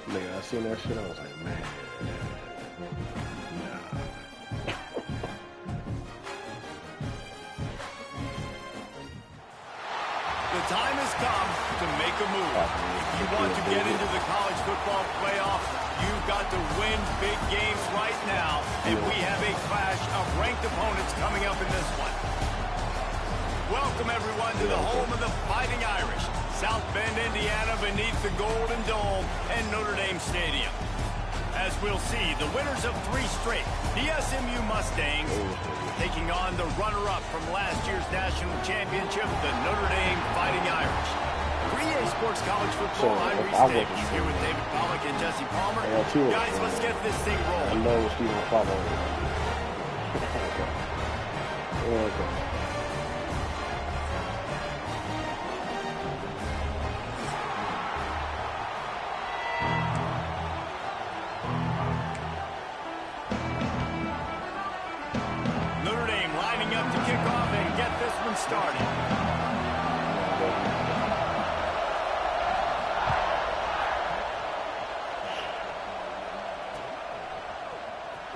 Nigga, I seen that shit. I was like, man. The time has come to make a move. If you want to get into the college football playoff, you've got to win big games right now. And we have a clash of ranked opponents coming up in this one. Welcome, everyone, to the home of the Fighting Irish. South Bend, Indiana, beneath the Golden Dome and Notre Dame Stadium. As we'll see, the winners of 3 straight, the SMU Mustangs, taking on the runner-up from last year's national championship, the Notre Dame Fighting Irish. 3A Sports College Football, I'm Reese Davies, here with David Pollack and Jesse Palmer. Guys, let's get this thing rolling. I know she don't follow me. Okay. Notre Dame lining up to kick off and get this one started.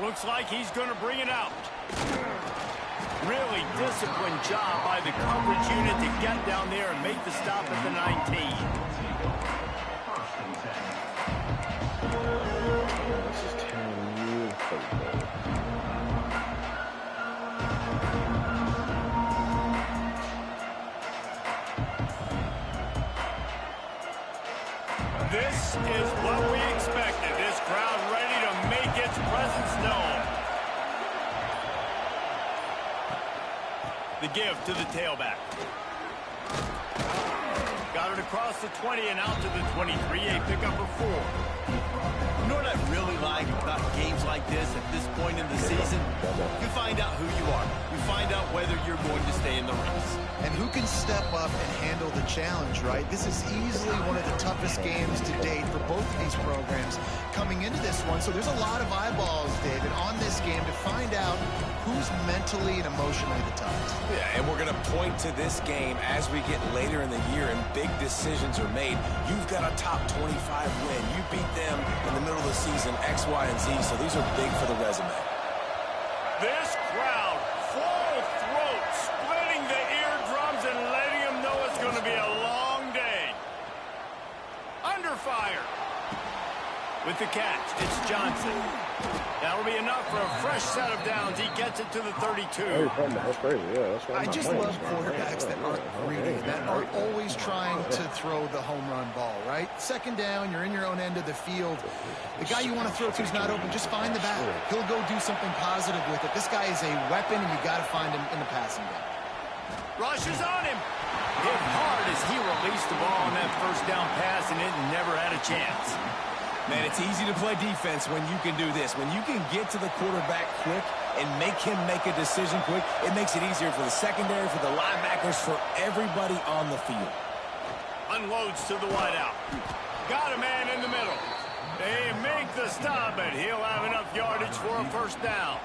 Looks like he's going to bring it out. Really disciplined job by the coverage unit to get down there and make the stop at the 19. This is tearing you apart. This is what we expected. This crowd ready to make its presence known. The give to the tailback. Got it across the 20 and out to the 23. A pickup of 4. You know what I really like about games like this at this point in the season? You find out who you are. You find out whether you're going to stay in the race. And who can step up and handle the challenge, right? This is easily one of the toughest games to date for both of these programs coming into this one. So there's a lot of eyeballs, David, on this game to find out who's mentally and emotionally the toughest. Yeah, and we're going to point to this game as we get later in the year and big decisions are made. You've got a top 25 win. You beat them in the middle of the season, X, Y, and Z, so these are big for the resume. This crowd, full throat, splitting the eardrums and letting them know it's going to be a long day. Under fire. With the catch, it's Johnson. That'll be enough for a fresh set of downs. He gets it to the 32. That's crazy, yeah. That's why I just love quarterbacks that aren't greedy, that aren't always trying to throw the home run ball, right? Second down, you're in your own end of the field. The guy you want to throw to is not open. Just find the back. He'll go do something positive with it. This guy is a weapon, and you got to find him in the passing game. Rushes on him. Hit hard as he released the ball on that first down pass, and it never had a chance. Man, it's easy to play defense when you can do this. When you can get to the quarterback quick and make him make a decision quick, it makes it easier for the secondary, for the linebackers, for everybody on the field. Unloads to the wideout. Got a man in the middle. They make the stop, but he'll have enough yardage for a first down.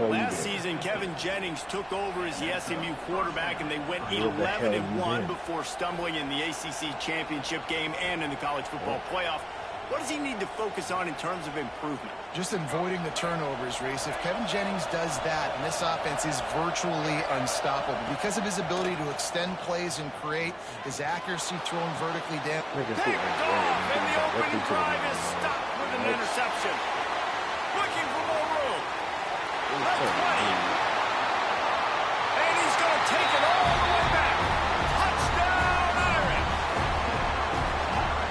Last season, Kevin Jennings took over as the SMU quarterback, and they went 11-1 before stumbling in the ACC championship game and in the college football playoff. What does he need to focus on in terms of improvement? Just avoiding the turnovers, Reese. If Kevin Jennings does that, and this offense is virtually unstoppable because of his ability to extend plays and create, his accuracy throwing vertically down. Picked off, and the opening drive is stopped with an interception. Looking for more room. That's 20. And he's going to take it all the way back. Touchdown, Irish.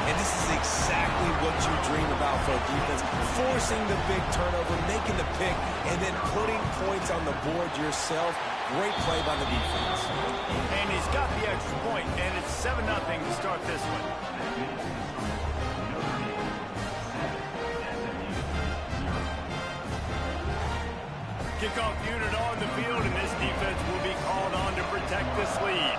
And this is exactly what you dream about for a defense. Forcing the big turnover, making the pick, and then putting points on the board yourself. Great play by the defense. And he's got the extra point, and it's 7-0 to start this one. Kickoff unit on the field, and this defense will be called on to protect this lead.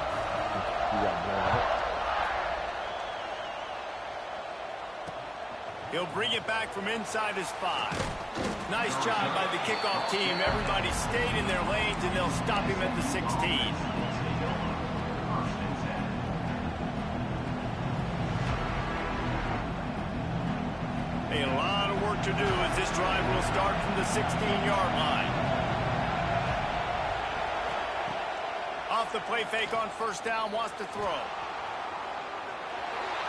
He'll bring it back from inside his 5. Nice job by the kickoff team. Everybody stayed in their lanes, and they'll stop him at the 16. A lot of work to do as this drive will start from the 16-yard line. Off the play fake on first down, wants to throw.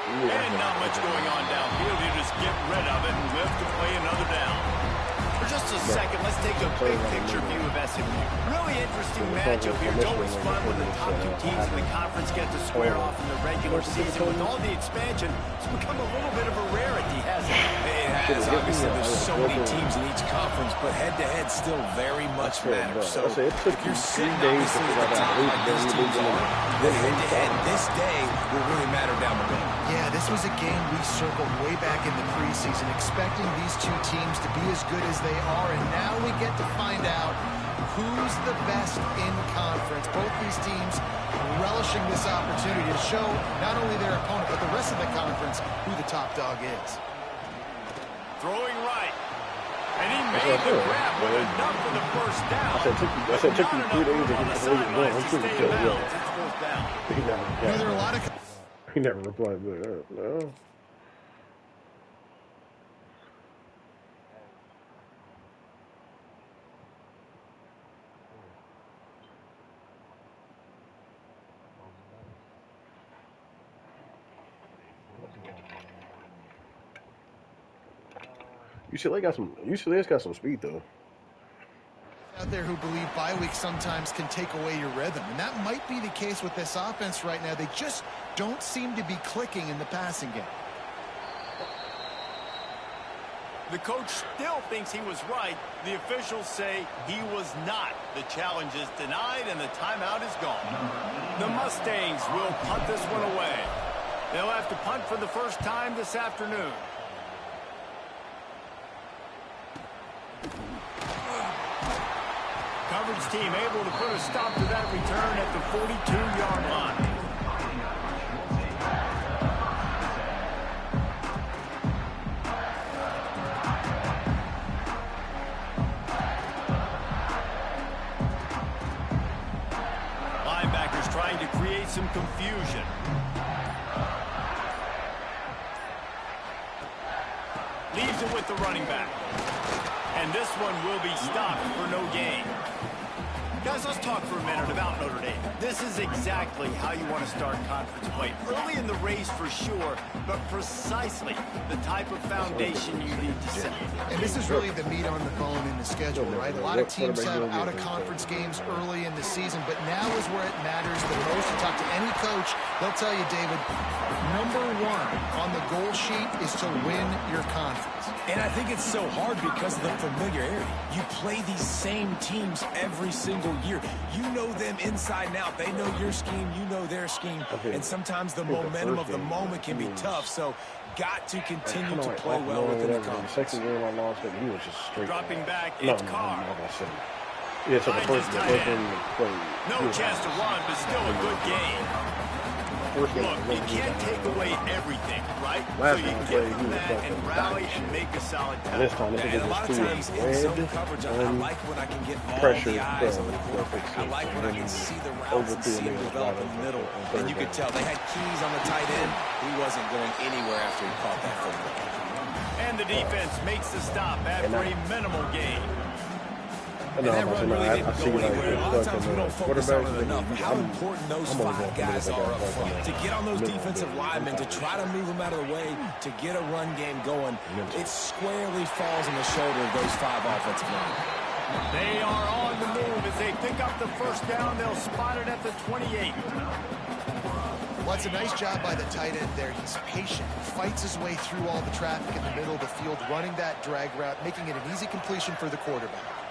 And not much going on downfield. You just get rid of it and live to play another down. For just a second, let's take a big picture view of SMU. Really interesting matchup here. It's always fun when the top two teams in the conference get to square off in the regular season. With all the expansion, it's become a little bit of a rarity, hasn't it? It has. Obviously, there's so many teams in each conference, but head-to-head still very much matters. So if you're sitting obviously at the top like those teams are, then head-to-head this day will really matter down the road. Yeah, this was a game we circled way back in the preseason, expecting these two teams to be as good as they are, and now we get to find out who's the best in conference. Both these teams relishing this opportunity to show not only their opponent, but the rest of the conference who the top dog is. Throwing right. And he made the grab with enough for the first down. I said, took you 3 days to get the league going. I'm pretty good. There are a lot of... He never replied back. No. UCLA's got some speed though. Out there who believe bye weeks sometimes can take away your rhythm, and that might be the case with this offense right now. They just don't seem to be clicking in the passing game. The coach still thinks he was right. The officials say he was not. The challenge is denied and the timeout is gone. The Mustangs will punt this one away. They'll have to punt for the first time this afternoon. Coverage team able to put a stop to that return at the 42-yard line. Linebackers trying to create some confusion. Leaves it with the running back. And this one will be stopped for no gain. Guys, let's talk for a minute about Notre Dame. This is exactly how you want to start conference play. Early in the race for sure, but precisely the type of foundation you need to set. And this is really the meat on the bone in the schedule, right? A lot of teams have out-of-conference games early in the season, but now is where it matters the most. You talk to any coach, they'll tell you, David, number one on the goal sheet is to win your conference. And I think it's so hard because of the familiarity. You play these same teams every single year. You know them inside and out. They know your scheme, you know their scheme. And sometimes the momentum of the moment can be tough. So got to continue to play well within the conference. The second game I lost, he was just straight. Dropping back, it's Carr. Yeah, so the first game no chance to run, but still a good game. Look, you can't take away everything, right? So you get from that and rally and make a solid tackle. This time, And a lot of times in zone coverage, I like when I can get all the eyes on the quarterback. I like when I can see the routes and see him develop in the middle. And you could tell they had keys on the tight end. He wasn't going anywhere after he caught that football. And the defense makes the stop after a minimal gain. And that run really didn't go anywhere. A lot of times we don't focus on it enough. How important those 5 guys are up front. To get on those defensive linemen, to try to move them out of the way, to get a run game going, it squarely falls on the shoulder of those 5 offensive linemen. They are on the move as they pick up the first down. They'll spot it at the 28. Well, it's a nice job by the tight end there. He's patient, fights his way through all the traffic in the middle of the field, running that drag route, making it an easy completion for the quarterback.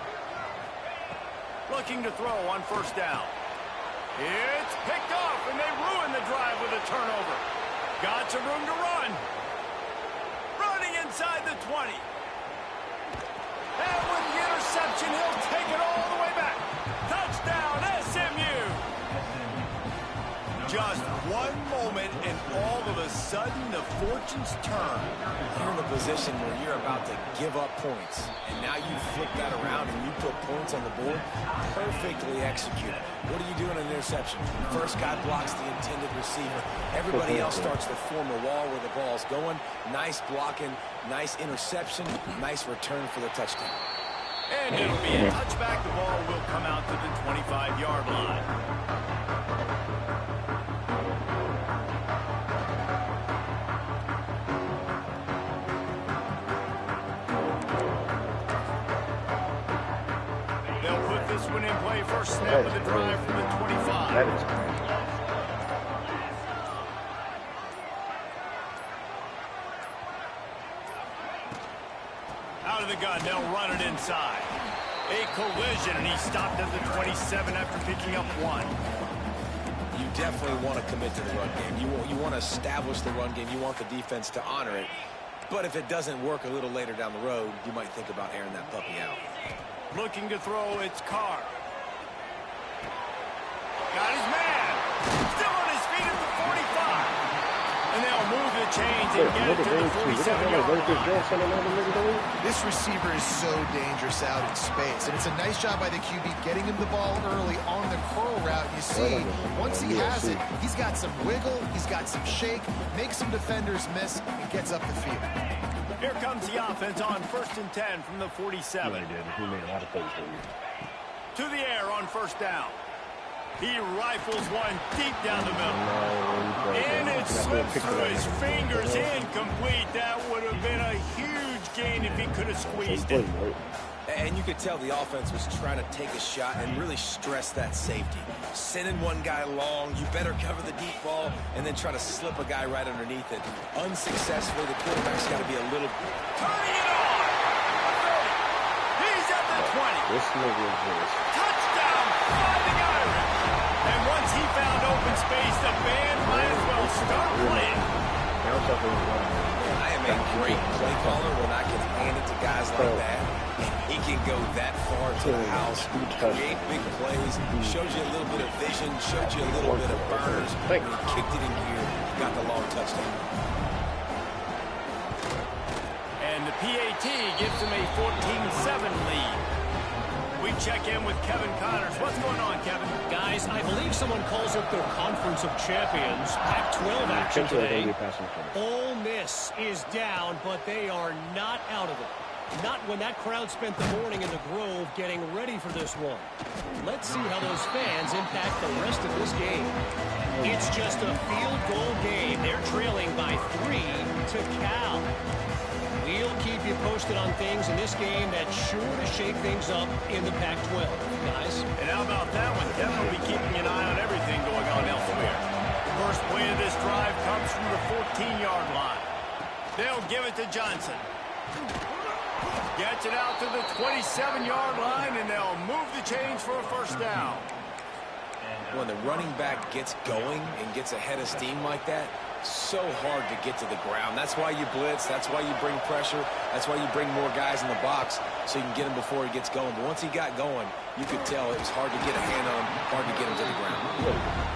Looking to throw on first down. It's picked off, and they ruin the drive with a turnover. Got some room to run. Running inside the 20. And with the interception, he'll take it all the way back. Touchdown, SMU. Just one moment, and all of a sudden, the fortunes turn. You're in a position where you're about to give up points, and now you flip that around and you put points on the board. Perfectly executed. What do you do in an interception? First guy blocks the intended receiver. Everybody else starts to form a wall where the ball's going. Nice blocking, nice interception, nice return for the touchdown. And it'll be a touchback. The ball will come out to the 25-yard line. They'll put this one in play. First snap of the drive from the 25. That is crazy. Out of the gun, they'll run it inside. A collision, and he stopped at the 27 after picking up 1. You definitely want to commit to the run game. You want to establish the run game. You want the defense to honor it. But if it doesn't work a little later down the road, you might think about airing that puppy out. Looking to throw, it's Carr. Got his man. Still on his feet at the 45. And they'll move the chains and get it to the 47-yard line. This receiver is so dangerous out in space, and it's a nice job by the QB getting him the ball early on the curl route. You see, once he has it, he's got some wiggle, he's got some shake, makes some defenders miss, and gets up the field. Here comes the offense on 1st and 10 from the 47. He made a lot of plays for you. To the air on 1st down. He rifles one deep down the middle. And it slips through his fingers, incomplete. That would have been a huge gain if he could have squeezed it. And you could tell the offense was trying to take a shot and really stress that safety. Sending one guy long, you better cover the deep ball, and then try to slip a guy right underneath it. Unsuccessfully, the quarterback's got to be a little... Turning it on! He's at the 20. This nigga is Touchdown! Finding Irish. And once he found open space, the band might as well start playing. I am a great play caller when I can hand it to guys like that. He can go that far to the house, create big plays, shows you a little bit of vision, showed you a little bit of burners, and kicked it in gear, got the long touchdown. And the PAT gives him a 14-7 lead. We check in with Kevin Connors. What's going on, Kevin? Guys, I believe someone calls it the Conference of Champions. Pac-12 action today. Ole Miss is down, but they are not out of it. Not when that crowd spent the morning in the Grove getting ready for this one. Let's see how those fans impact the rest of this game. It's just a field goal game. They're trailing by 3 to Cal. We'll keep you posted on things in this game that's sure to shake things up in the Pac-12, guys. And how about that one? Kevin will be keeping an eye on everything going on elsewhere. First play of this drive comes from the 14-yard line. They'll give it to Johnson. Gets it out to the 27-yard line, and they'll move the chains for a first down. When the running back gets going and gets ahead of steam like that, so hard to get to the ground. That's why you blitz. That's why you bring pressure. That's why you bring more guys in the box so you can get him before he gets going. But once he got going, you could tell it was hard to get a hand on him, hard to get him to the ground.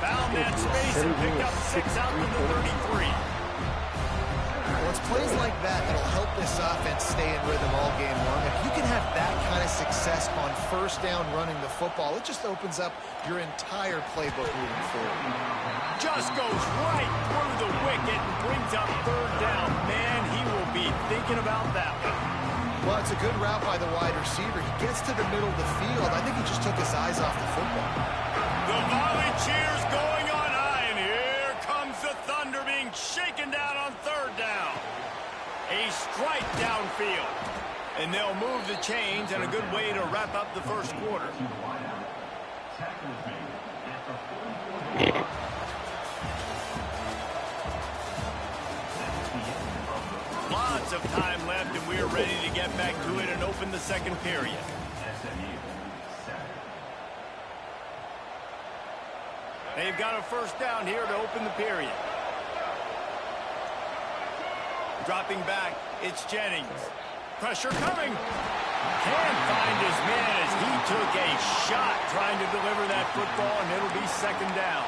Found that space and picked up 6 out to the 33. Well, it's plays like that that'll help this offense stay in rhythm all game long. If you can have that kind of success on first down running the football, it just opens up your entire playbook moving forward. Just goes right through the wicket and brings up 3rd down. Man, he will be thinking about that one. Well, it's a good route by the wide receiver. He gets to the middle of the field. I think he just took his eyes off the football. The volley cheers going on high, and here comes the Thunder being shaken down on 3rd down. A strike downfield. And they'll move the chains, and a good way to wrap up the first quarter. Lots of time left, and we're ready to get back to it and open the second period. They've got a first down here to open the period. Dropping back, it's Jennings. Pressure coming. Can't find his man as he took a shot trying to deliver that football, and it'll be 2nd down.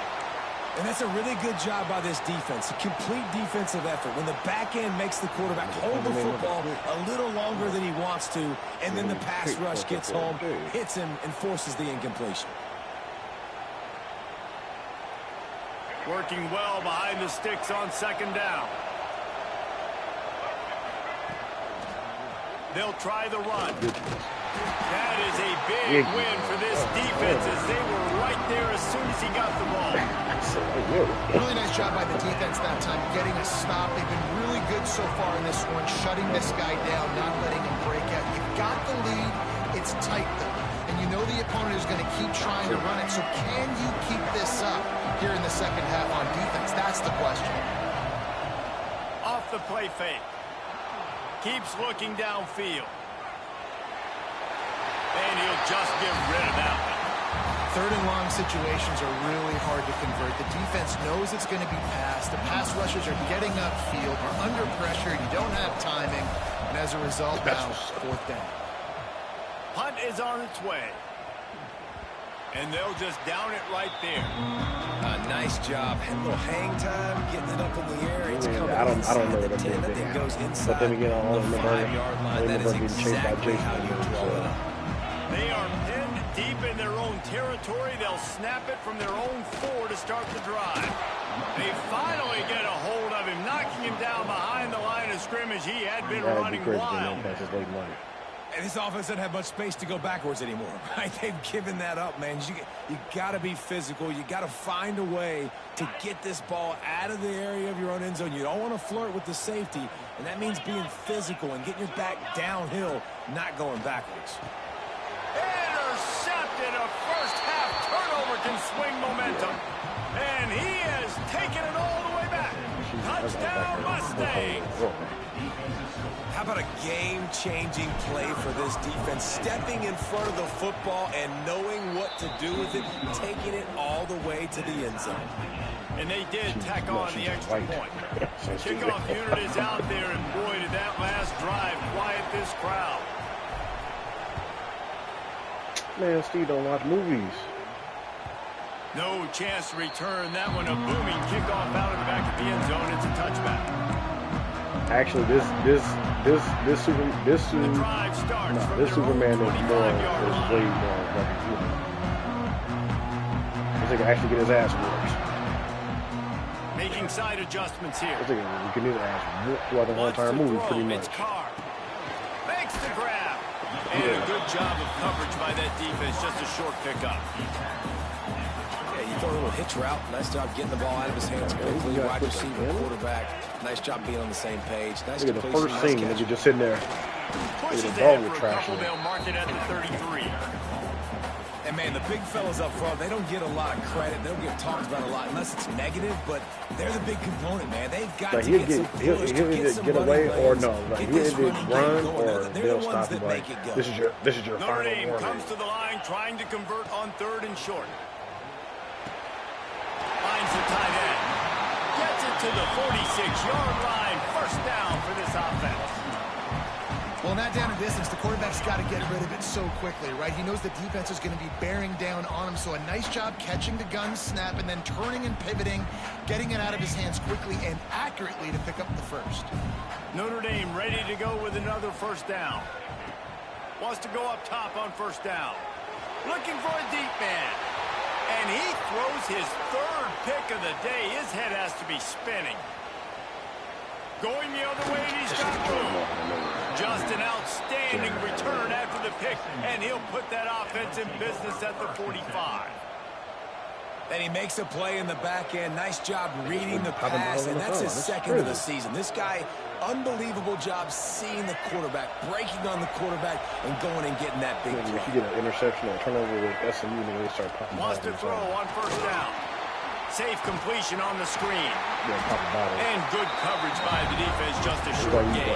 And that's a really good job by this defense, a complete defensive effort. When the back end makes the quarterback hold the football a little longer than he wants to, and then the pass rush gets home, hits him, and forces the incompletion. Working well behind the sticks on second down. They'll try the run. That is a big win for this defense as they were right there as soon as he got the ball. Really nice job by the defense that time, getting a stop. They've been really good so far in this one, shutting this guy down, not letting him break out. You've got the lead. It's tight, though. And you know the opponent is going to keep trying to run it. So can you keep this up here in the second half on defense? That's the question. Off the play fake. Keeps looking downfield. And he'll just get rid of that one. Third and long situations are really hard to convert. The defense knows it's going to be passed. The pass rushers are getting upfield. You're under pressure. You don't have timing. And as a result, now, fourth down. Punt is on its way. And they'll just down it right there. Nice job. A little hang time, getting it up in the air. It's coming I don't know the what 10. That thing goes inside. But then again, I don't remember. the 5-yard line. That is exactly how you draw it up. They are pinned deep in their own territory. They'll snap it from their own 4 to start the drive. They finally get a hold of him, knocking him down behind the line of scrimmage. He had been running wild. And this offense doesn't have much space to go backwards anymore, right? They've given that up, man. You got to be physical. You got to find a way to get this ball out of the area of your own end zone. You don't want to flirt with the safety, and that means being physical and getting your back downhill, not going backwards. Intercepted. A first-half turnover can swing momentum. And he has taken it all the way back. Touchdown, Mustangs. How about a game-changing play for this defense? Stepping in front of the football and knowing what to do with it, taking it all the way to the end zone. And they did tack on the extra point. Kickoff unit is out there, and boy, did that last drive quiet this crowd. Man, Steve don't watch movies. No chance to return that one. A booming kickoff out of the back of the end zone. It's a touchback. Actually, this Superman is way more like human. This nigga actually get his ass whooped. Making side adjustments here. This nigga can get his ass whooped throughout the whole entire movie, pretty much. It's Carr. Makes the grab. And a good job of coverage by that defense. Just a short pickup. Yeah, you throw a little hitch route. Nice job getting the ball out of his hands quickly. Wide receiver, quarterback. Nice job being on the same page. Nice Look at the first thing, nigga, just sitting there. Pushes the ball ahead with for a trash couple. in it. They'll mark it at the 33. And, man, the big fellas up front, they don't get a lot of credit. They don't get talked about a lot unless it's negative, but they're the big component, man. They've got to get some push, he'll either get away or no. Like, he'll either run or they'll stop him. Like, this is your Notre final Dame warning. comes to the line trying to convert on 3rd and short. Finds the tight end. Gets it to the 46-yard line. First down for this offense. Well, in that down and distance, the quarterback's got to get rid of it so quickly, right? He knows the defense is going to be bearing down on him, so a nice job catching the gun snap and then turning and pivoting, getting it out of his hands quickly and accurately to pick up the first. Notre Dame ready to go with another first down. Wants to go up top on first down. Looking for a deep man. And he throws his 3rd pick of the day. His head has to be spinning. Going the other way, and he's got room. Just an outstanding return after the pick, and he'll put that offense in business at the 45. And he makes a play in the back end. Nice job reading the pass, and that's his 2nd of the season. This guy, unbelievable job seeing the quarterback, breaking on the quarterback, and going and getting that big throw. If you get an interception or a turnover with SMU, then they start popping. Wants to throw on first down. Safe completion on the screen. And good coverage by the defense, just a short gain.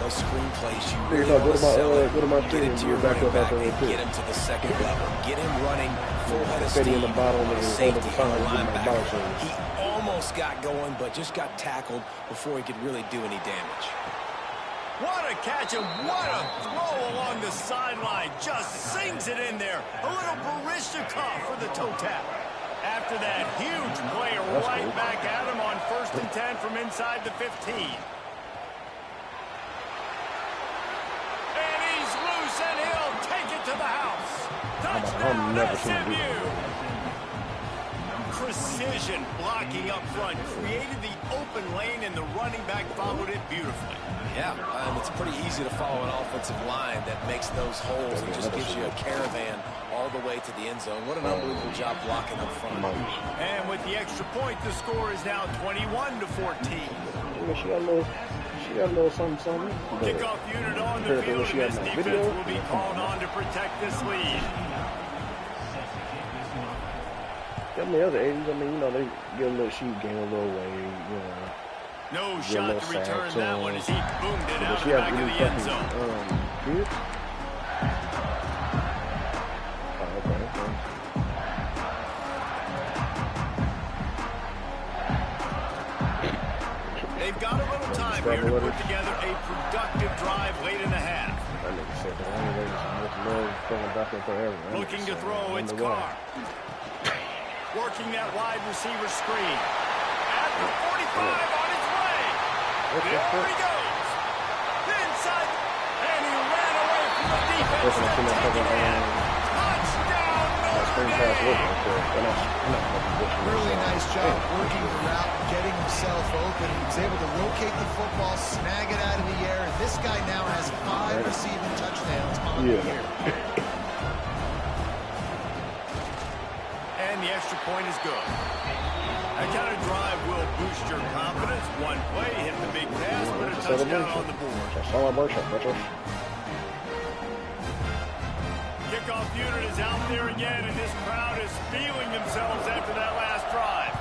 Those screen plays, you really want to sell it. Get it to your running back and get him to the 2nd level. Get him running full head of steam. Safety on the linebacker. He almost got going, but just got tackled before he could really do any damage. What a catch and what a throw along the sideline. Just sings it in there. A little Barishnikov for the toe tap. After after that huge play right back at him on 1st and 10 from inside the 15. And he's loose, and he'll take it to the house. Touchdown, SMU. Precision blocking up front created the open lane, and the running back followed it beautifully. Yeah, it's pretty easy to follow an offensive line that makes those holes and just gives you a caravan all the way to the end zone. What an unbelievable job blocking up front. And with the extra point, the score is now 21-14. She got a little something. Kickoff unit on the field, and this defense will be called on to protect this lead. In the other 80s, I mean, you know, they get a little sheep, gain a little weight, you know. No shot to return that one as he boomed it out of the back of the end zone. Good. They've got a little time here to put together a productive drive late in the half. That nigga said the only way to back up forever. Looking to throw, it's Carr. Working that wide receiver screen. At the 45 on his way. There he goes. Inside. And he ran away from the defense. Touchdown, Notre Dame. Really nice job working the route, getting himself open. He was able to locate the football, snag it out of the air. And this guy now has 5 receiving touchdowns on the year. And the extra point is good. That kind of drive will boost your confidence. One play, hit the big pass, put a touchdown on the board. Kickoff unit is out there again, and this crowd is feeling themselves after that last drive.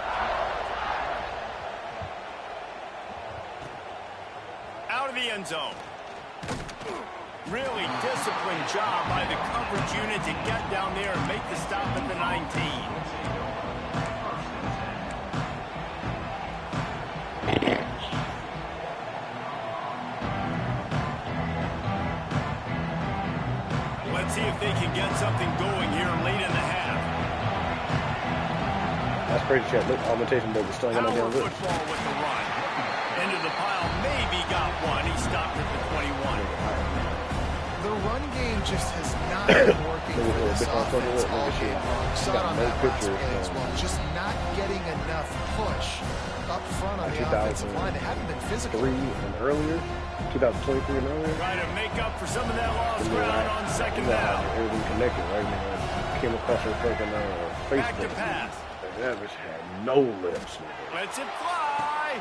Out of the end zone. Really disciplined job by the coverage unit to get down there and make the stop at the 19. Let's see if they can get something going here late in the half. That's crazy shit. Look, augmentation but still got no damn good. Football with the run. Into the pile, maybe got one. He stopped at the 21. The run game just has not been working for this offense all game long. Saw it on that last play as well. Just not getting enough push up front on the offensive line. They haven't been physical. 3 and earlier, 2023 and earlier. Trying to make up for some of that lost ground on second down. Everything connected, right? Man. Came across her fucking Facebook. Back to pass. That bitch had no lips. Lets it fly.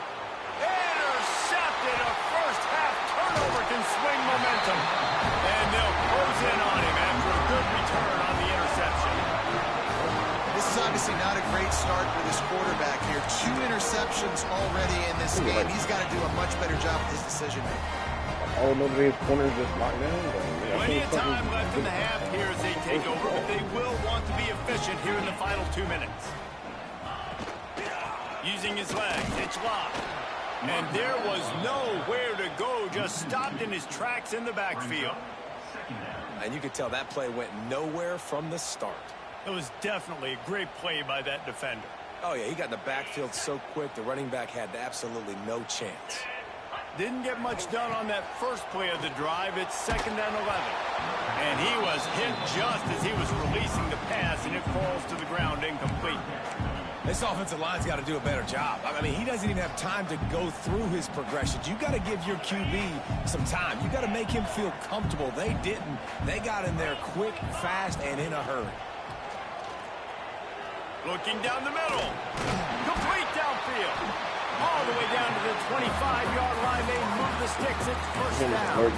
Intercepted. A first half turnover can swing momentum. And they'll close in on him after a good return on the interception. This is obviously not a great start for this quarterback here. 2 interceptions already in this game. He's got to do a much better job with his decision making. All Notre Dame's corners just locked down. Plenty of time left in the half here as they take over, but they will want to be efficient here in the final 2 minutes. Using his legs, it's locked. And there was nowhere to go, just stopped in his tracks in the backfield. And you could tell that play went nowhere from the start. It was definitely a great play by that defender. Oh, yeah, he got in the backfield so quick, the running back had absolutely no chance. Didn't get much done on that first play of the drive. It's 2nd and 11. And he was hit just as he was releasing the pass, and it falls to the ground incomplete. This offensive line's got to do a better job. I mean, he doesn't even have time to go through his progressions. You got to give your QB some time. You got to make him feel comfortable. They didn't. They got in there quick, fast, and in a hurry. Looking down the middle. Complete downfield. All the way down to the 25-yard line. They move the sticks. It's first down.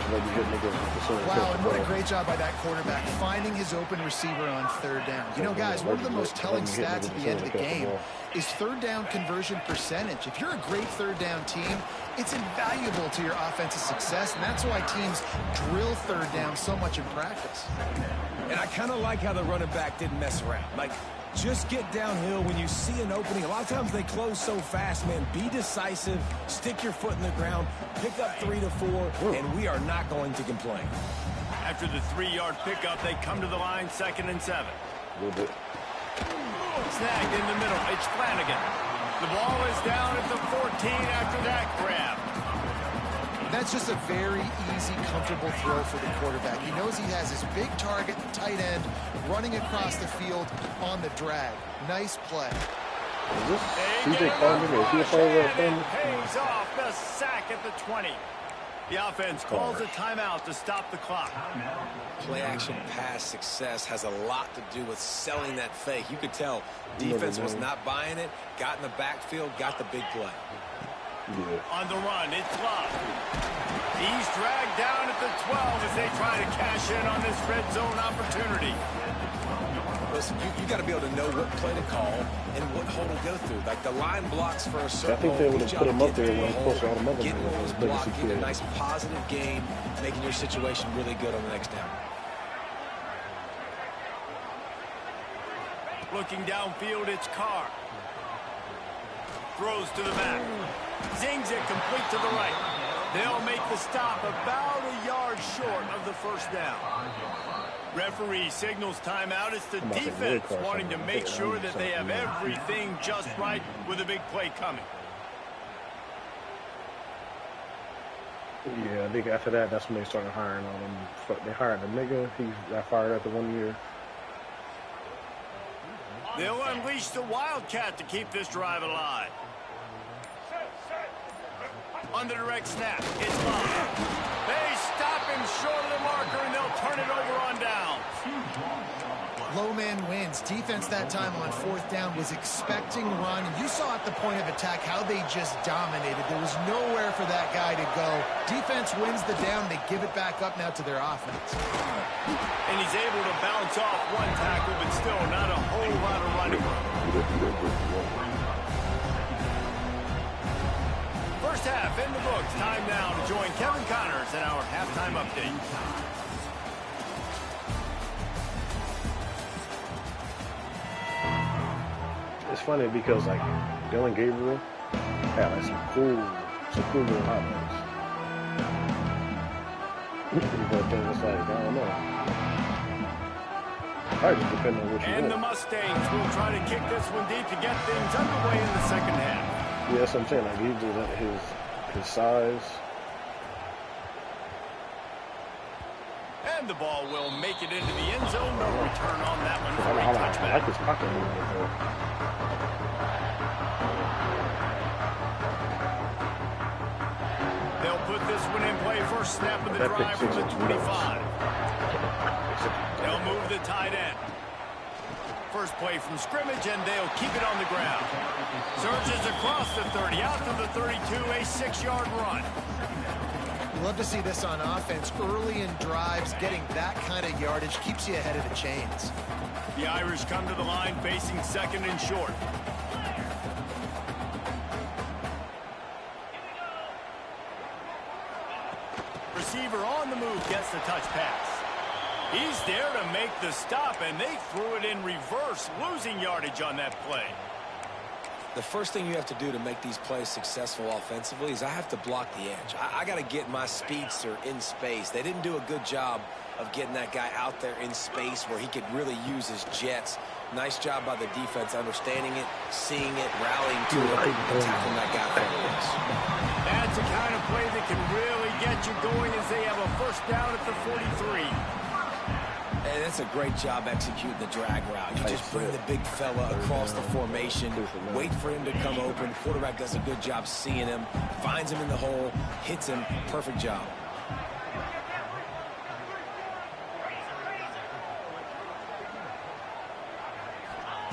Wow, and what a great job by that quarterback, finding his open receiver on 3rd down. You know, guys, one of the most telling stats at the end of the game is 3rd down conversion percentage. If you're a great 3rd down team, it's invaluable to your offensive success, and that's why teams drill 3rd down so much in practice. And I kind of like how the running back didn't mess around. Like, just get downhill when you see an opening. A lot of times they close so fast, man. Be decisive, stick your foot in the ground, pick up 3 to 4, and we are not going to complain. After the 3-yard pickup, they come to the line 2nd and 7. A little bit. Snagged in the middle. It's Flanagan. The ball is down at the 14 after that grab. That's just a very easy, comfortable throw for the quarterback. He knows he has his big target, tight end, running across the field on the drag. Nice play. Is this CJ Coleman? Is he a player of Coleman? Pays off the sack at the 20. The offense calls a timeout to stop the clock. Play action pass success has a lot to do with selling that fake. You could tell defense was not buying it, got in the backfield, got the big play. Yeah. On the run, it's Love. He's dragged down at the 12 as they try to cash in on this red zone opportunity. Listen, you got to be able to know what play to call and what hole to go through. Like the line blocks for a certain I think they would have put him up there when he posted all the other getting those ones. blocks, getting a nice positive gain, making your situation really good on the next down. Looking downfield, it's Carr. Throws to the back. Zings it complete to the right. They'll make the stop about a yard short of the first down. Referee signals timeout. It's the defense wanting to make sure that they have everything just right with a big play coming. Yeah, I think after that, that's when they started hiring on him. They hired a nigga. He got fired after 1 year. They'll unleash the Wildcat to keep this drive alive. On the direct snap, it's Love. They stop him short of the marker, and they'll turn it over on down. Low man wins. Defense that time on 4th down was expecting run. And you saw at the point of attack how they just dominated. There was nowhere for that guy to go. Defense wins the down. They give it back up now to their offense. And he's able to bounce off one tackle, but still not a whole lot of running room. First half in the books. Time now to join Kevin Connors in our halftime update. It's funny because like Dylan Gabriel had like some cool little highlights. But then it's like, I don't know. Probably just depending on what you And want. the Mustangs will try to kick this one deep to get things underway in the second half. Yeah, that's what I'm saying. Like he did his size. And the ball will make it into the end zone. No return on that one for a I touchback. like his pocket movement. They'll put this one in play. First snap of the drive from the 25. They'll move the tight end. First play from scrimmage, and they'll keep it on the ground. Surges across the 30, out to the 32, a 6-yard run. You love to see this on offense. Early in drives, getting that kind of yardage keeps you ahead of the chains. The Irish come to the line facing second and short. Receiver on the move gets the touch pass. He's there to make the stop, and they threw it in reverse, losing yardage on that play. The first thing you have to do to make these plays successful offensively is I have to block the edge. I got to get my speedster in space. They didn't do a good job of getting that guy out there in space where he could really use his jets. Nice job by the defense understanding it, seeing it, rallying to it, and tackling that guy for the loss. That's the kind of play that can really get you going as they have a first down at the 43. And that's a great job executing the drag route. You just bring the big fella across the formation, wait for him to come open. Quarterback does a good job seeing him, finds him in the hole, hits him. Perfect job.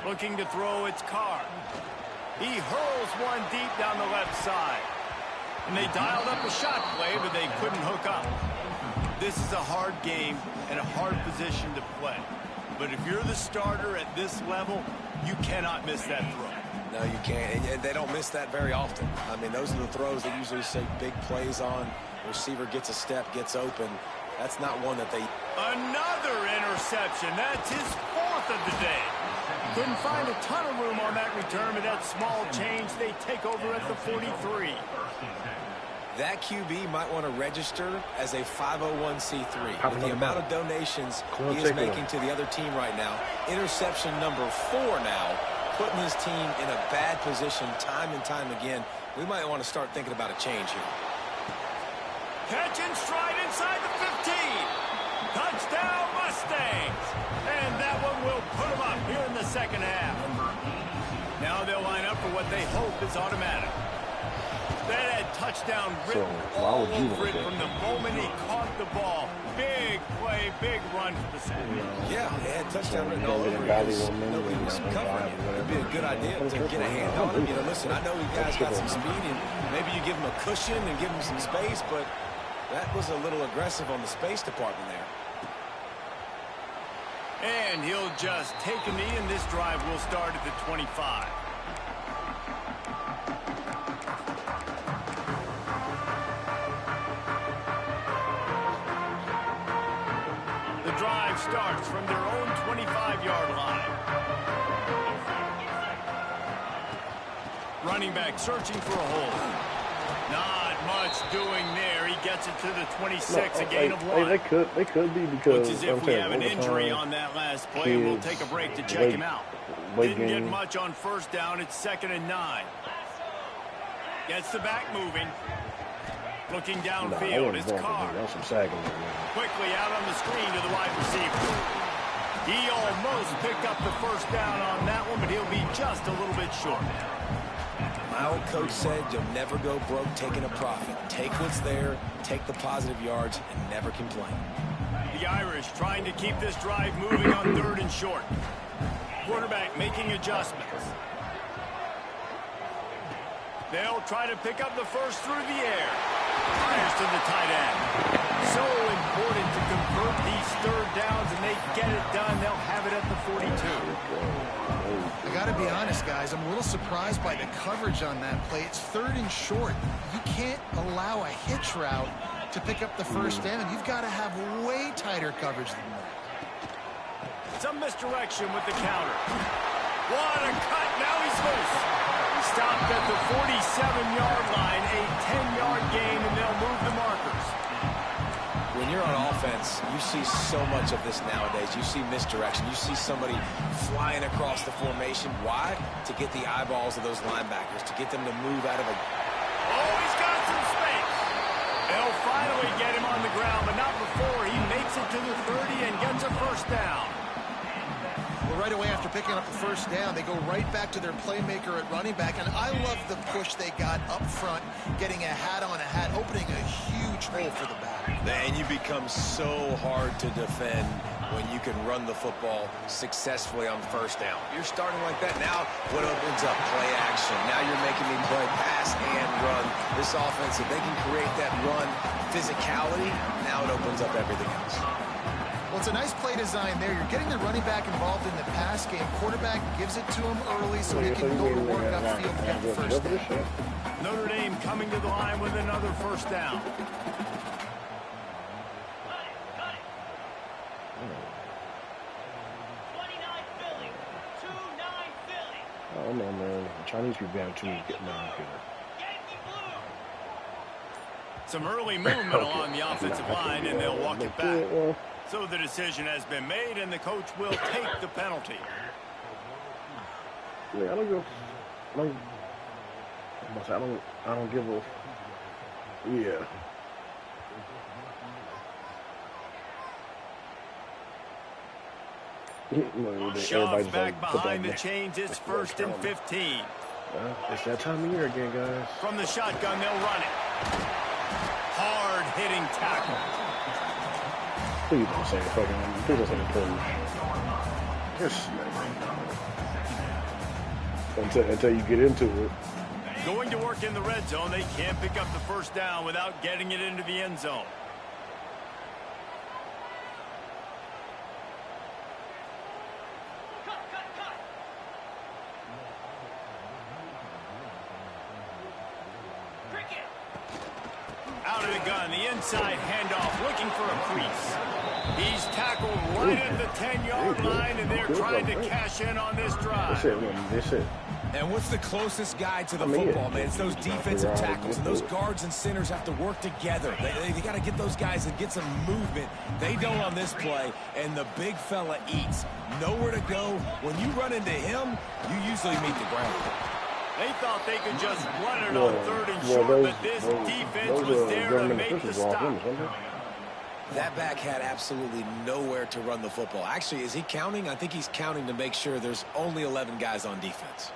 Looking to throw, it's Carr. He hurls one deep down the left side. And they dialed up a shot play, but they couldn't hook up. This is a hard game and a hard position to play. But if you're the starter at this level, you cannot miss that throw. No, you can't. And they don't miss that very often. I mean, those are the throws that usually say big plays on. The receiver gets a step, gets open. That's not one that they... Another interception. That's his 4th of the day. Couldn't find a ton of room on that return, but that small change, they take over at the 43. That QB might want to register as a 501c3. With the amount of donations he is making to the other team right now, interception number 4 now putting this team in a bad position time and time again. We might want to start thinking about a change here. Catch and stride inside the 15. Touchdown, Mustangs. And that one will put them up here in the second half. Now they'll line up for what they hope is automatic. That had touchdown written all over it from the moment he caught the ball. Big play, big run for the center. Yeah, they had touchdown written all over it. Nobody was covering it. It would be a good idea to get a hand on him. You know, listen, I know you guys got some speed, and maybe you give him a cushion and give him some space, but that was a little aggressive on the space department there. And he'll just take a knee, and this drive will start at the 25. The drive starts from their own 25-yard line. Running back searching for a hole. Not much doing there. He gets it to the 26, a gain of 1. They could be because looks as if we have an injury on that last play, and we'll take a break to check him out. Didn't get much on first down. It's 2nd and 9. Gets the back moving. Looking downfield, it's Carr. Quickly out on the screen to the wide receiver. He almost picked up the first down on that one, but he'll be just a little bit short. My old coach said you'll never go broke taking a profit. Take what's there, take the positive yards, and never complain. The Irish trying to keep this drive moving on 3rd and short. Quarterback making adjustments. They'll try to pick up the first through the air. Fires to the tight end. So important to convert these 3rd downs, and they get it done. They'll have it at the 42. I got to be honest, guys. I'm a little surprised by the coverage on that play. It's 3rd and short. You can't allow a hitch route to pick up the first down. You've got to have way tighter coverage than that. Some misdirection with the counter. What a cut. Now he's loose. Stopped at the 47-yard line. A 10-yard gain, and they'll move the markers. When you're on offense, you see so much of this nowadays. You see misdirection. You see somebody flying across the formation. Why? To get the eyeballs of those linebackers, to get them to move out of a... Oh, he's got some space. They'll finally get him on the ground, but not before he makes it to the 30 and gets a first down. Well, right away after picking up the first down, they go right back to their playmaker at running back, and I love the push they got up front, getting a hat on a hat, opening a huge hole for the back. And you become so hard to defend when you can run the football successfully on first down. You're starting like that. Now what opens up? Play action. Now you're making me play pass and run. This offense, if they can create that run physicality, now it opens up everything else. Well, it's a nice play design there. You're getting the running back involved in the pass game. Quarterback gives it to him early so he can go to work upfield and get the first down. Notre Dame coming to the line with another first down. Oh, no, man. Chinese people have too getting out here. Some early movement along the offensive line, and they'll walk it back. So the decision has been made, and the coach will take the penalty. Yeah, I don't give a... Yeah. Shoved back behind the chains. It's 1st and 15. It's that time of year again, guys. From the shotgun, they'll run it. Hard-hitting tackle. Please don't say please don't say push. Until you get into it. Going to work in the red zone, they can't pick up the first down without getting it into the end zone. Out of the gun, the inside handoff, looking for a crease. He's tackled right at the 10-yard line, and they're trying to cash in on this drive. That's it. And what's the closest guy to the football, man? It's those defensive tackles. And those guards and centers have to work together. They got to get those guys and get some movement. They don't on this play, and the big fella eats. Nowhere to go. When you run into him, you usually meet the ground. They thought they could just run it on 3rd and short, but this defense was there to make the stop. That back had absolutely nowhere to run the football. Actually, is he counting? I think he's counting to make sure there's only 11 guys on defense.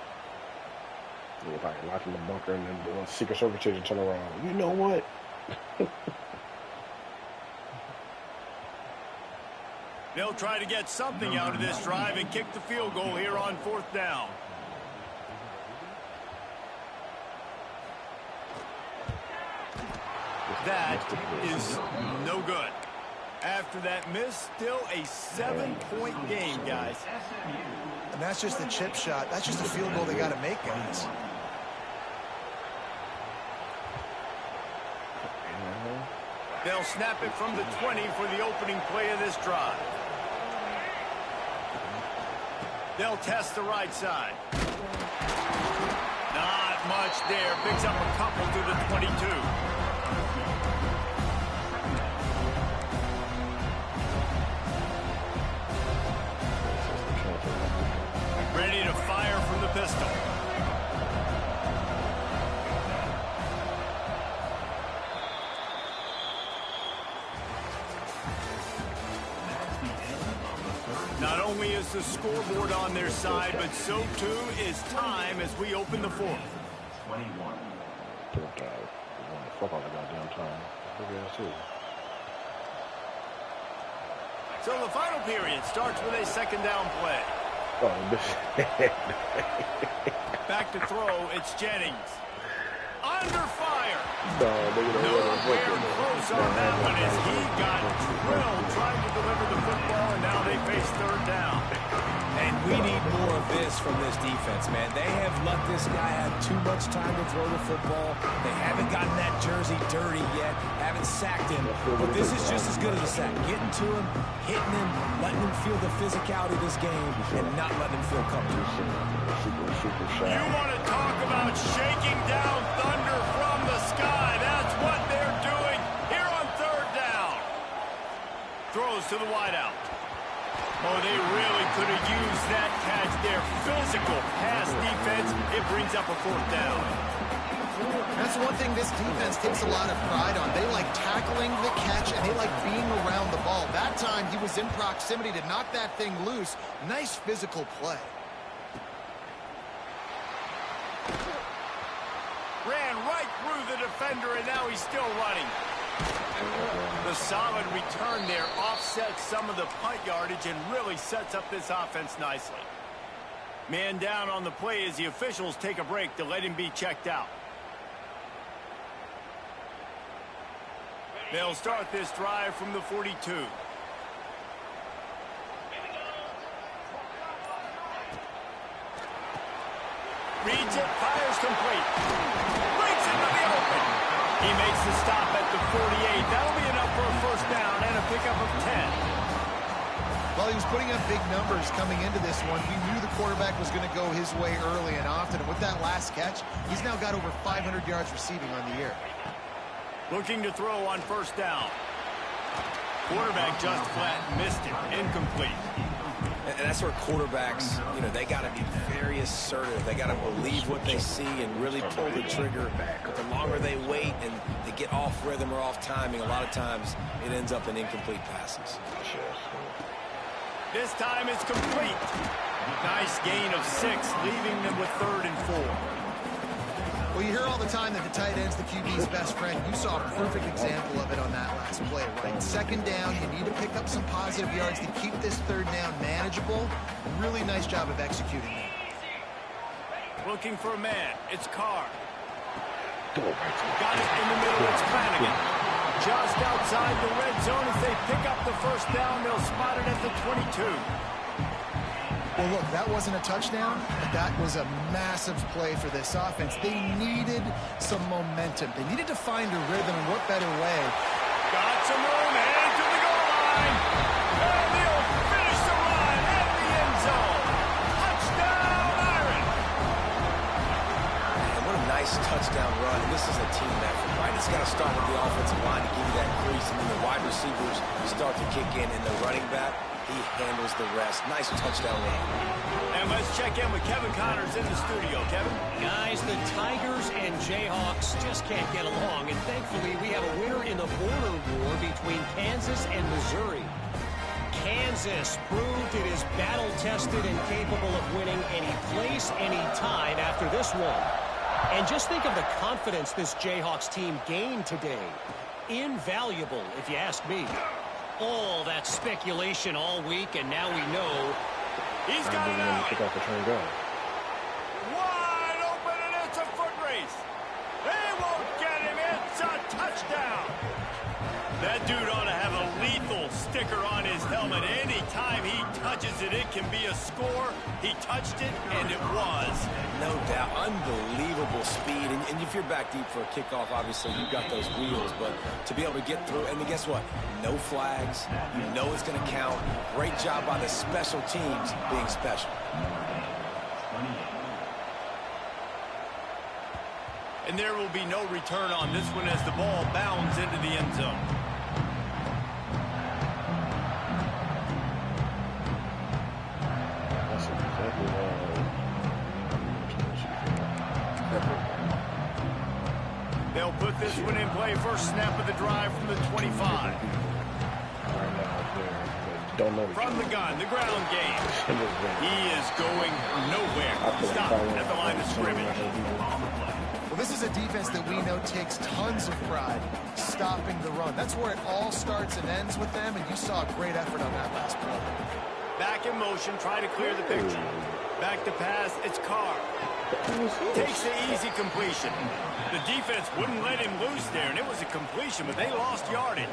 If I can lock in the bunker and then do a secret service and turn around. You know what? They'll try to get something out of this drive and kick the field goal here on 4th down. That is no good. After that miss, still a 7-point game, guys. And that's just a chip shot. That's just a field goal they got to make, guys. They'll snap it from the 20 for the opening play of this drive. They'll test the right side. Not much there. Picks up a couple to the 22. Ready to fire from the pistol. Not only is the scoreboard on their side, but so too is time as we open the 4th. 21. Fuck all the goddamn time. So the final period starts with a 2nd down play. Back to throw, it's Jennings. Under fire. Nowhere close on that one as he got drilled trying to deliver the football, and now they face 3rd down. And we need more of this from this defense, man. They have let this guy have too much time to throw the football. They haven't gotten that jersey dirty yet, haven't sacked him. But this is just as good as a sack. Getting to him, hitting him, letting him feel the physicality of this game, and not letting him feel comfortable. You want to talk about shaking down thunder from the sky. That's what they're doing here on 3rd down. Throws to the wideout. Oh, they really could have used that catch there. Physical pass defense. It brings up a 4th down. That's one thing this defense takes a lot of pride on. They like tackling the catch, and they like being around the ball. That time, he was in proximity to knock that thing loose. Nice physical play. Ran right through the defender, and now he's still running. The solid return there offsets some of the punt yardage and really sets up this offense nicely. Man down on the play as the officials take a break to let him be checked out. They'll start this drive from the 42. Reads it, fires complete. Breaks into the open. He makes the stop at the 48. That'll be enough for a 1st down and a pickup of 10. Well, he was putting up big numbers coming into this one. He knew the quarterback was going to go his way early and often. And with that last catch, he's now got over 500 yards receiving on the year. Looking to throw on 1st down. Quarterback just flat missed it. Incomplete. And that's where quarterbacks, you know, they got to be very assertive. They got to believe what they see and really pull the trigger. But the longer they wait and they get off rhythm or off timing, a lot of times it ends up in incomplete passes. This time it's complete. Nice gain of 6, leaving them with 3rd and 4. Well, you hear all the time that the tight end's the QB's best friend. You saw a perfect example of it on that last play, right? 2nd down, you need to pick up some positive yards to keep this 3rd down manageable. Really nice job of executing it. Looking for a man. It's Carr. Got it in the middle. It's Flanagan. Just outside the red zone as they pick up the 1st down. They'll spot it at the 22. Well, look, that wasn't a touchdown, but that was a massive play for this offense. They needed some momentum. They needed to find a rhythm, and what better way? Got some room, heading to the goal line. And they'll finish the run at the end zone. Touchdown, Iron. nice touchdown run. And this is a team effort, right? It's got to start with the offensive line to give you that crease, and then the wide receivers start to kick in, and the running back, he handles the rest. Nice touchdown run. And let's check in with Kevin Connors in the studio. Kevin? Guys, the Tigers and Jayhawks just can't get along, and thankfully we have a winner in the border war between Kansas and Missouri. Kansas proved it is battle-tested and capable of winning any place, any time after this one. And just think of the confidence this Jayhawks team gained today. Invaluable, if you ask me. All that speculation all week, and now we know he's got it out. Pick off the train going. Wide open, and it's a foot race. They won't get him. It's a touchdown. That dude ought to have a lethal sticker on his helmet. Anytime he touches it, it can be a score. He touched it, and it was. No doubt. Unbelievable speed. And if you're back deep for a kickoff, obviously you've got those wheels. But to be able to get through, and then guess what? No flags. You know it's going to count. Great job by the special teams being special. And there will be no return on this one as the ball bounds into the end zone. They'll put this one in play. First snap of the drive from the 25. From the gun, the ground game. He is going nowhere. Stop at the line of scrimmage. Well, this is a defense that we know takes tons of pride stopping the run. That's where it all starts and ends with them, and you saw a great effort on that last play. Back in motion, try to clear the picture. Back to pass, it's Carr. Takes the easy completion. The defense wouldn't let him loose there, and it was a completion, but they lost yardage.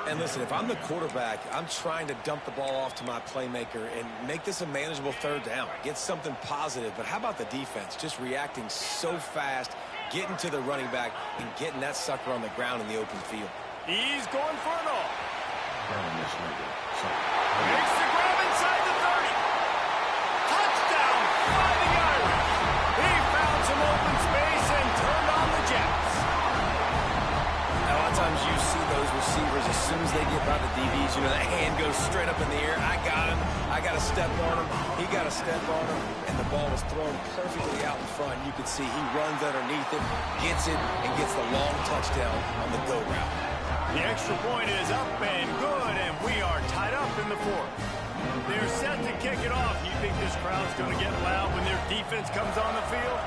And listen, if I'm the quarterback, I'm trying to dump the ball off to my playmaker and make this a manageable third down. Get something positive. But how about the defense? Just reacting so fast, getting to the running back, and getting that sucker on the ground in the open field. He's going for it all. Makes the grab inside the 30. Touchdown, Fighting Irish. He found some open space and turned on the Jets. A lot of times you see those receivers, as soon as they get by the DBs, you know, that hand goes straight up in the air. I got him. I got a step on him. He got a step on him. And the ball was thrown perfectly out in front. You can see he runs underneath it, gets it, and gets the long touchdown on the go route. The extra point is up and good, and we are tied up in the fourth. They're set to kick it off. You think this crowd's going to get loud when their defense comes on the field?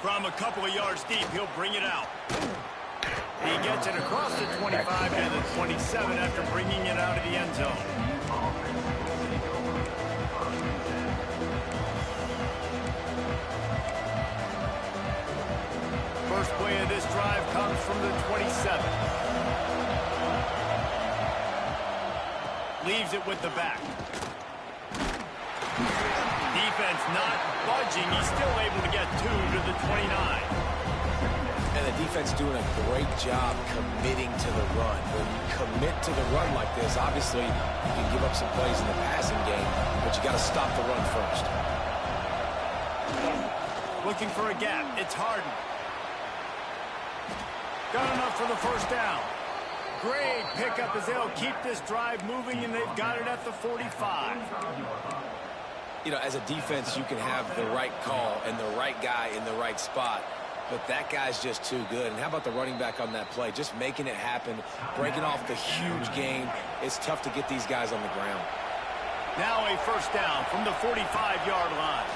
From a couple of yards deep, he'll bring it out. He gets it across the 25 to the 27 after bringing it out of the end zone. First play of this drive comes from the 27. Leaves it with the back. Defense not budging. He's still able to get 2 to the 29. And the defense doing a great job committing to the run. When you commit to the run like this, obviously you can give up some plays in the passing game, but you got to stop the run first. Looking for a gap. It's Harden. Got enough for the first down. Great pickup as they'll keep this drive moving, and they've got it at the 45. You know, as a defense, you can have the right call and the right guy in the right spot, but that guy's just too good. And how about the running back on that play? Just making it happen, breaking off the huge gain. It's tough to get these guys on the ground. Now a first down from the 45-yard line.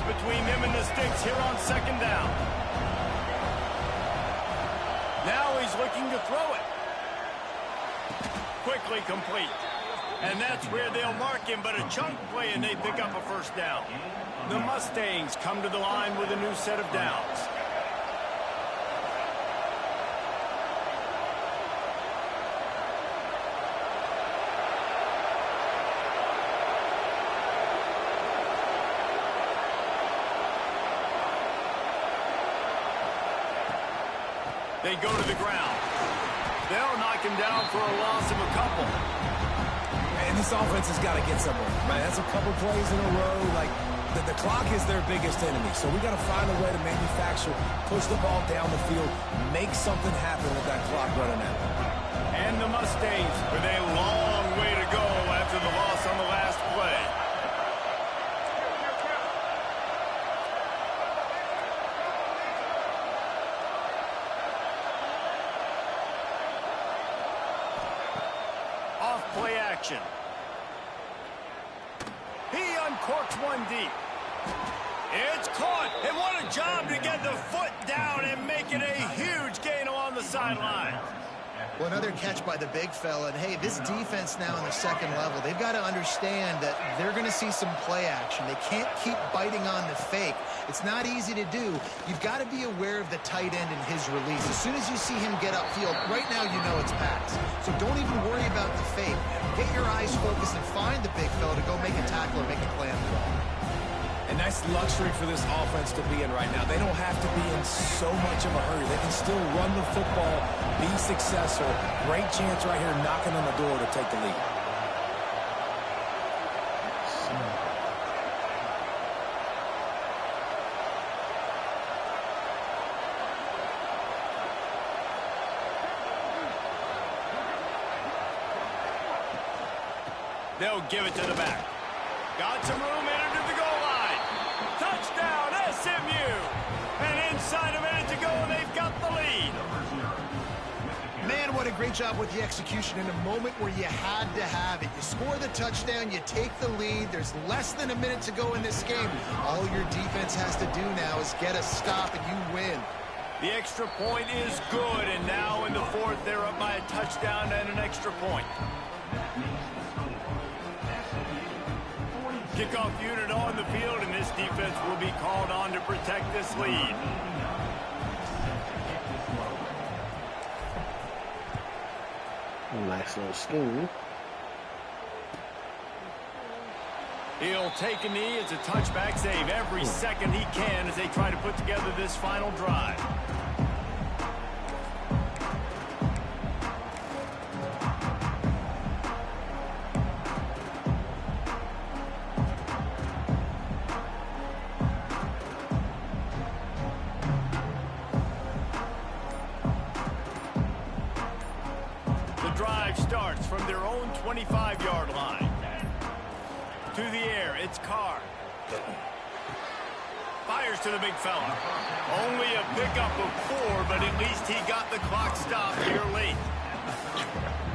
Between them and the sticks here on second down. Now he's looking to throw it. Quickly complete. And that's where they'll mark him, but a chunk play and they pick up a first down. The Mustangs come to the line with a new set of downs. They go to the ground. They'll knock him down for a loss of a couple. And this offense has got to get somewhere. Man, that's a couple plays in a row. Like, the clock is their biggest enemy. So we got to find a way to manufacture, push the ball down the field, make something happen with that clock running out. And the Mustangs with a long way to go after the loss on the last play. Off-play action. He uncorks one deep. It's caught, and what a job to get the foot down and make it a huge gain along the sideline. Well, another catch by the big fella. And, hey, this defense now in the second level, they've got to understand that they're going to see some play action. They can't keep biting on the fake. It's not easy to do. You've got to be aware of the tight end and his release. As soon as you see him get upfield, right now you know it's pass. So don't even worry about the fake. Get your eyes focused and find the big fella to go make a tackle or make a play on the ball. And that's luxury for this offense to be in right now. They don't have to be in so much of a hurry. They can still run the football, be successful. Great chance right here knocking on the door to take the lead. They'll give it to the back. Got some room in under the goal line. Touchdown, SMU. And inside a minute to go, they've got the lead. Man, what a great job with the execution in a moment where you had to have it. You score the touchdown, you take the lead. There's less than a minute to go in this game. All your defense has to do now is get a stop and you win. The extra point is good, and now in the fourth, they're up by a touchdown and an extra point. Kickoff unit on the field, and this defense will be called on to protect this lead. Nice little scheme. He'll take a knee. It's a touchback save every second he can as they try to put together this final drive. Starts from their own 25-yard line. To the air, it's Carr. Fires to the big fella. Only a pickup of 4, but at least he got the clock stopped here late.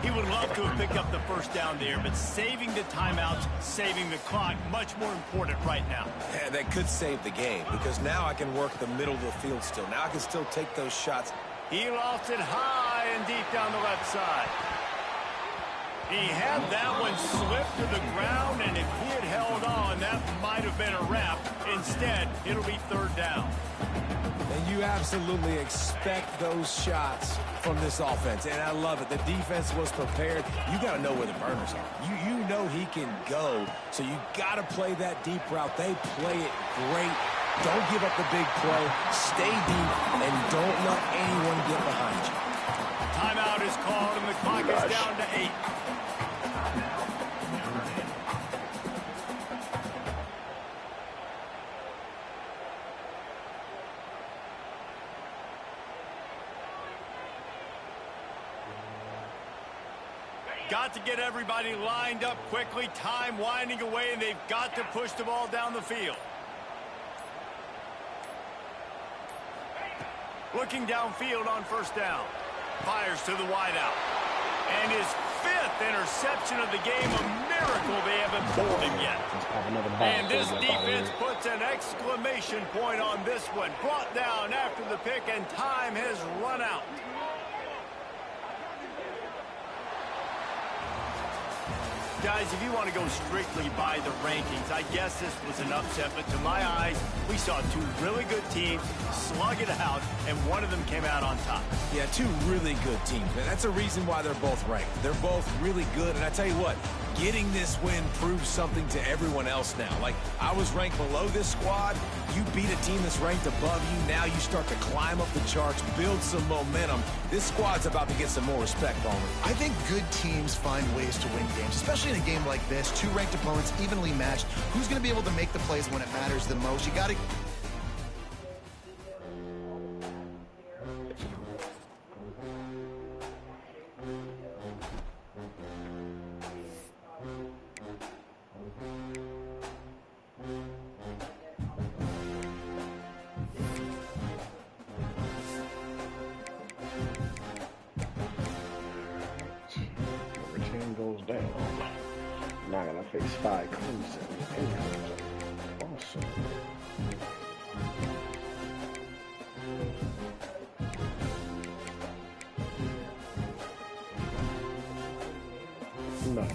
He would love to have picked up the first down there, but saving the timeouts, saving the clock, much more important right now. Yeah, that could save the game because now I can work the middle of the field still. Now I can still take those shots. He lost it high and deep down the left side. He had that one slip to the ground, and if he had held on, that might have been a wrap. Instead, it'll be third down. And you absolutely expect those shots from this offense, and I love it. The defense was prepared. You got to know where the burners are. You know he can go, so you got to play that deep route. They play it great. Don't give up the big play. Stay deep, and don't let anyone get behind you. Timeout is called, and the clock is down to 8. Got to get everybody lined up quickly. Time winding away, and they've got to push the ball down the field. Looking downfield on first down. Fires to the wideout. And his 5th interception of the game. A miracle they haven't pulled him yet. And this defense puts an exclamation point on this one. Brought down after the pick, and time has run out. Guys, if you want to go strictly by the rankings, I guess this was an upset, but to my eyes, we saw two really good teams slug it out, and one of them came out on top. Yeah, two really good teams, and that's a reason why they're both ranked. They're both really good, and I tell you what, getting this win proves something to everyone else now. Like, I was ranked below this squad. You beat a team that's ranked above you. Now you start to climb up the charts, build some momentum. This squad's about to get some more respect, Palmer. I think good teams find ways to win games, especially in a game like this. Two ranked opponents, evenly matched. Who's going to be able to make the plays when it matters the most? You got to... Goes down. Now I gotta face 5 Clemson. Awesome. No.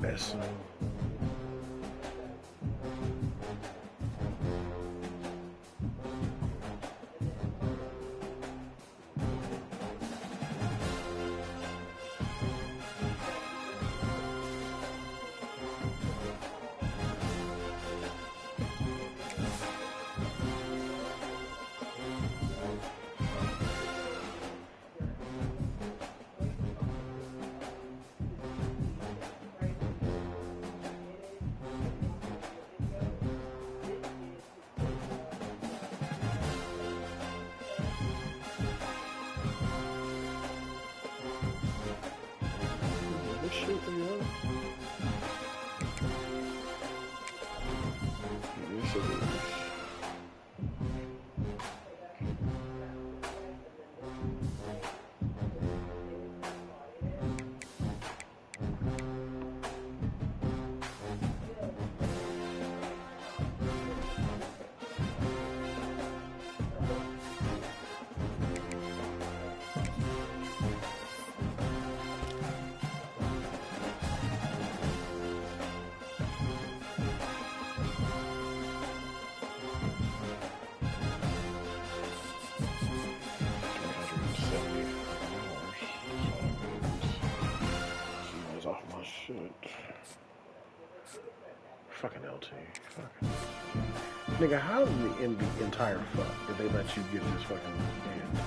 Messing. Fucking LT. Fucking. Nigga, how did we end the entire fuck did they let you get this fucking hand?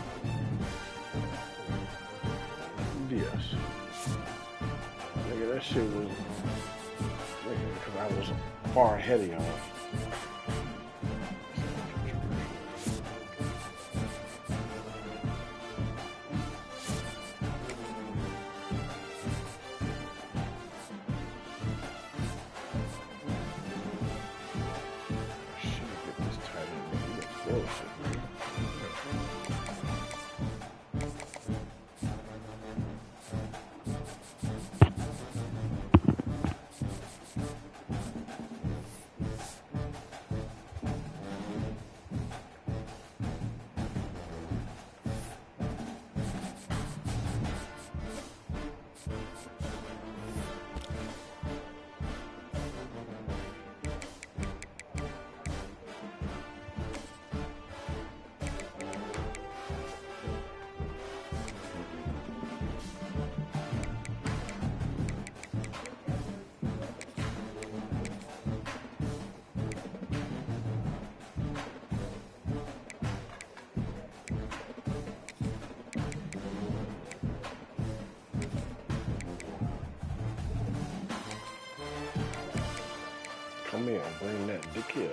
Yes. Nigga, that shit was. Nigga, because I was far ahead of y'all. Come here, bring that dick here.